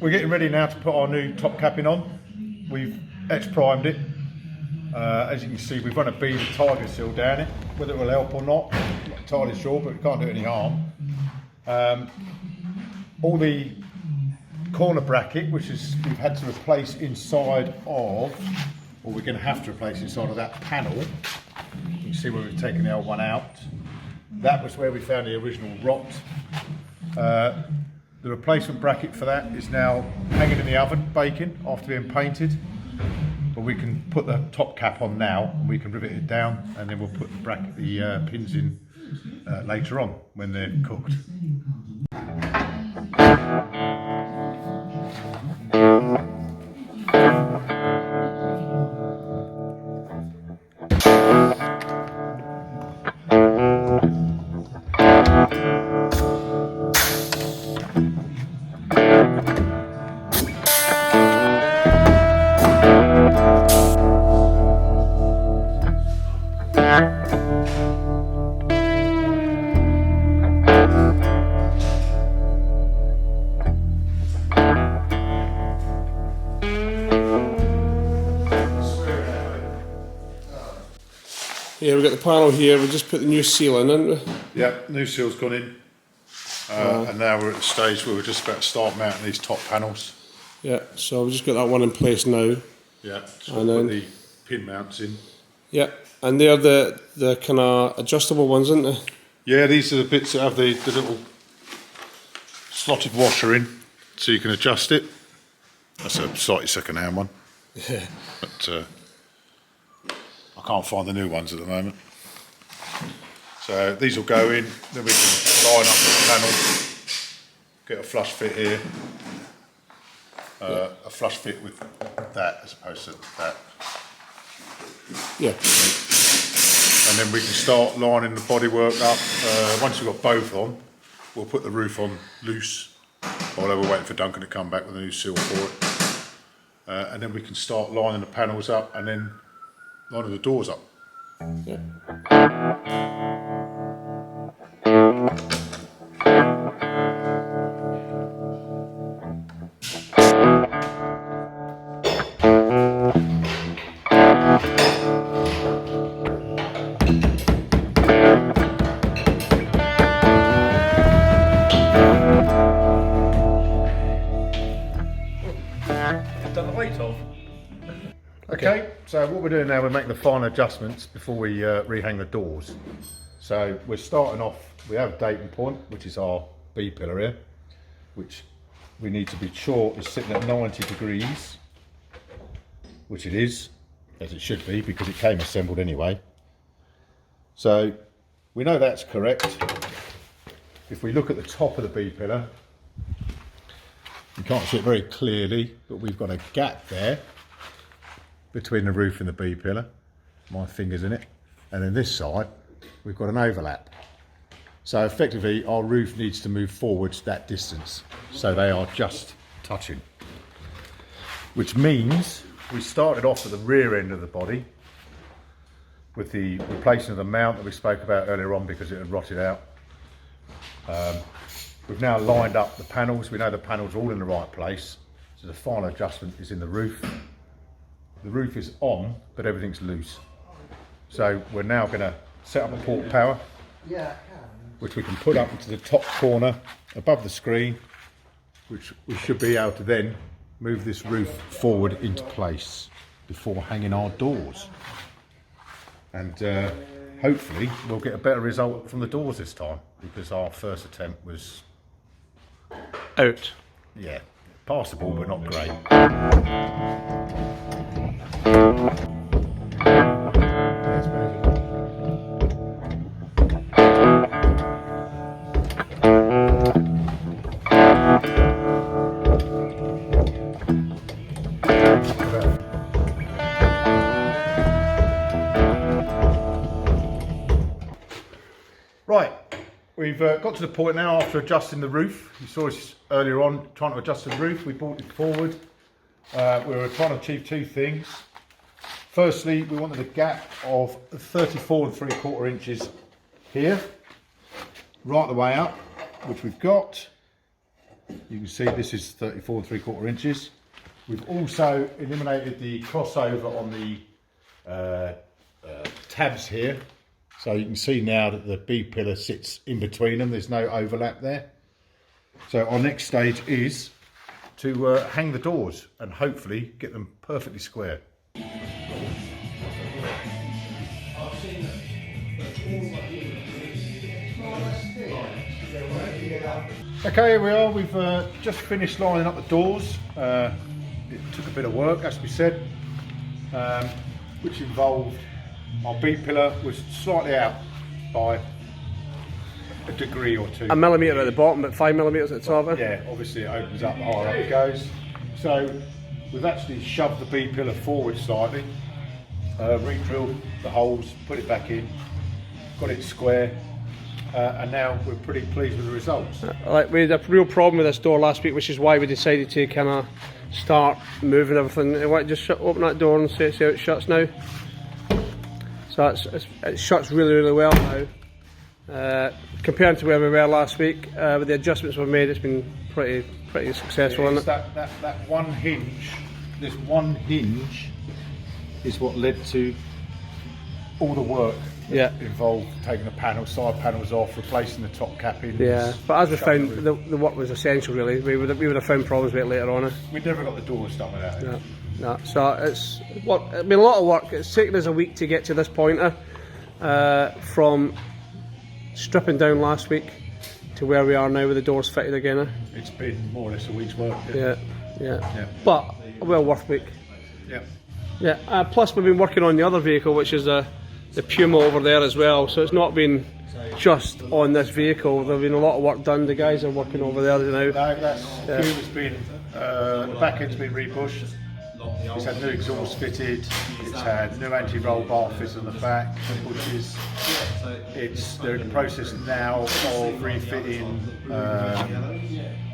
We're getting ready now to put our new top capping on. We've primed it. As you can see, we've run a bead of tiger seal down it. Whether it will help or not, I'm not entirely sure, but it can't do any harm. All the corner bracket, which is we've had to replace inside of, or we're going to have to replace inside of that panel. You can see where we've taken the old one out. That was where we found the original rot. The replacement bracket for that is now hanging in the oven, baking, after being painted. But we can put the top cap on now, and we can rivet it down, and then we'll put the pins in later on when they're cooked. Yeah, we've got the panel here, we'll just put the new seal in, haven't we? Yeah, new seal's gone in. And now we're at the stage where we're just about to start mounting these top panels. Yeah, so we've just got that one in place now. Yeah, so we'll put the pin mounts in. Yeah, and they're the kind of adjustable ones, aren't they? Yeah, these are the bits that have the little slotted washer in, so you can adjust it. That's a slightly second-hand one. Yeah. But I can't find the new ones at the moment. So these will go in, then we can line up the panel, get a flush fit here, a flush fit with that as opposed to that. Yeah. And then we can start lining the bodywork up. Once we've got both on, we'll put the roof on loose, while we're waiting for Duncan to come back with a new seal for it. And then we can start lining the panels up and then lining the doors up. Yeah. Okay, so what we're doing now, we're making the final adjustments before we rehang the doors. So we're starting off, we have a dating point, which is our B pillar here, which we need to be sure is sitting at 90 degrees, which it is, as it should be, because it came assembled anyway. So we know that's correct. If we look at the top of the B pillar, you can't see it very clearly, but we've got a gap there between the roof and the B pillar, my finger's in it, and then this side we've got an overlap. So effectively our roof needs to move forwards that distance, so they are just touching. Which means we started off at the rear end of the body with the replacement of the mount that we spoke about earlier on because it had rotted out. We've now lined up the panels, we know the panels are all in the right place, so the final adjustment is in the roof. The roof is on, but everything's loose. So we're now going to set up a port power. which we can put up into the top corner above the screen, which we should be able to then move this roof forward into place before hanging our doors. And hopefully we'll get a better result from the doors this time, because our first attempt was Out. yeah, passable but not great. Right, we've got to the point now after adjusting the roof. You saw us earlier on trying to adjust the roof. We brought it forward. We were trying to achieve two things. Firstly, we wanted a gap of 34 3/4 inches here, right the way up, which we've got. You can see this is 34 3/4 inches. We've also eliminated the crossover on the tabs here. So you can see now that the B pillar sits in between them. There's no overlap there. So our next stage is to hang the doors and hopefully get them perfectly square. Okay, here we are. We've just finished lining up the doors. It took a bit of work, as we said, which involved our B pillar was slightly out by a degree or two. A millimetre at the bottom, but 5 millimetres at the top. Yeah, obviously it opens up, the higher up it goes. So we've actually shoved the B pillar forward slightly, re-drilled the holes, put it back in, got it square, and now we're pretty pleased with the results. Like, we had a real problem with this door last week, which is why we decided to kind of start moving everything. I want to just open that door and see how it shuts now. So it shuts really, really well now. Compared to where we were last week, with the adjustments we've made, it's been pretty successful. It's Isn't it? that one hinge, this one hinge is what led to all the work involved taking the side panels off, replacing the top capping. Yeah, but as we found, the work was essential really. We would have found problems with it later on. We never got the doors done without it. No, so it's been a lot of work. It's taken us a week to get to this point, from stripping down last week to where we are now with the doors fitted again. It's been more or less a week's work. Yeah. But a well worth week. Yeah. Plus we've been working on the other vehicle, which is the Puma over there as well. So it's not been just on this vehicle. There's been a lot of work done. The guys are working over there now. No, that's Puma's been the back end's been rebushed. It's had new exhaust fitted, it's had new anti-roll bar fitted on the back, the bushes. They're in the process now of refitting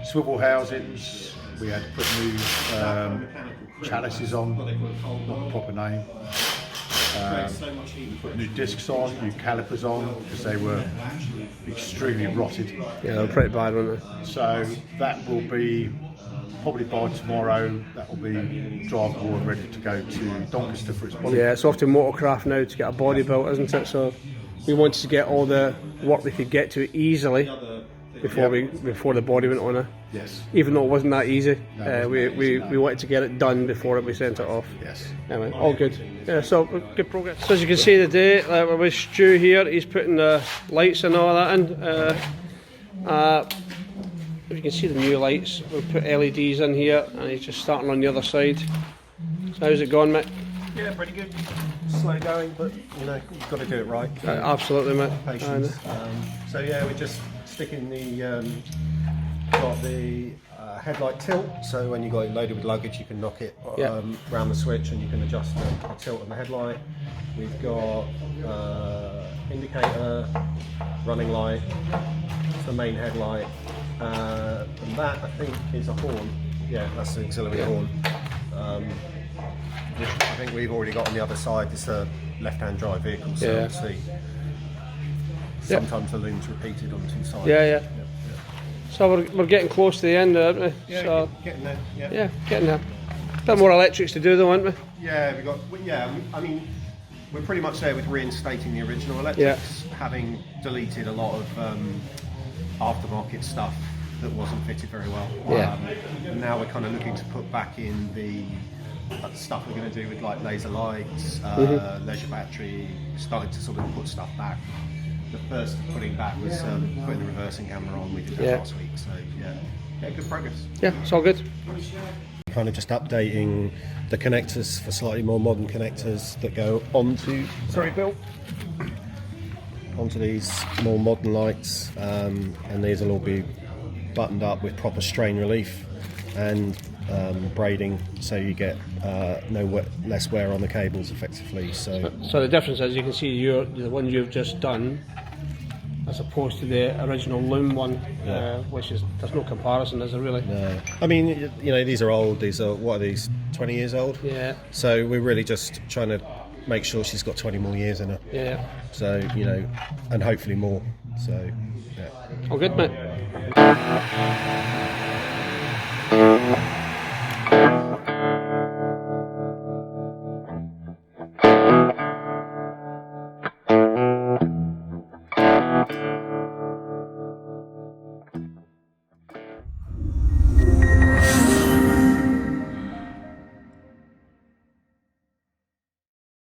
swivel housings. We had to put new chalices on, not the proper name. Put new discs on, new calipers on, because they were extremely rotted. Yeah, they're pretty bad, weren't they? So that will be probably by tomorrow. That will be drivable and ready to go to Doncaster for its body. Yeah, it's off to Motorcraft now to get a body built, isn't it? So we wanted to get all the work we could get to easily before the body went on it. Yes. Even though it wasn't that easy, No, we wanted to get it done before we sent it off. Yes. Anyway, all good. Yeah, so good progress. So as you can see today, we're with Stu here. He's putting the lights and all that in. If you can see the new lights, we've put LEDs in here, and he's just starting on the other side. So how's it going, Mick? Yeah, pretty good. Slow going, but you know, you've got to do it right. Absolutely, mate. Patience. So yeah, we're just sticking got the headlight tilt. So when you got it loaded with luggage, you can knock it around the switch, and you can adjust the tilt of the headlight. We've got indicator, running light, the main headlight, and that I think is a horn. Yeah, that's the auxiliary horn. Which I think we've already got on the other side. It's a left-hand drive vehicle, so obviously sometimes the loom's repeated on two sides. Yeah. So we're getting close to the end, aren't we? Yeah, so, getting there. Yeah, getting there. A bit more electrics to do though, aren't we? Yeah, we got. Yeah, I mean, we're pretty much there with reinstating the original electrics, having deleted a lot of aftermarket stuff that wasn't fitted very well. Now we're kind of looking to put back in the stuff we're going to do with like laser lights, leisure battery, starting to sort of put stuff back. The first putting back was putting the reversing camera on. We did that last week, so yeah, good progress. Yeah, it's all good. Kind of just updating the connectors for slightly more modern connectors that go onto onto these more modern lights, and these will all be buttoned up with proper strain relief and braiding, so you get less wear on the cables effectively. So the difference is, you can see the one you've just done as opposed to the original loom one, which is, there's no comparison, is there really? No. I mean, you know, these are old. These are, what are these, 20 years old? Yeah. So we're really just trying to make sure she's got 20 more years in her. Yeah. So, you know, and hopefully more. So, yeah. All good, mate.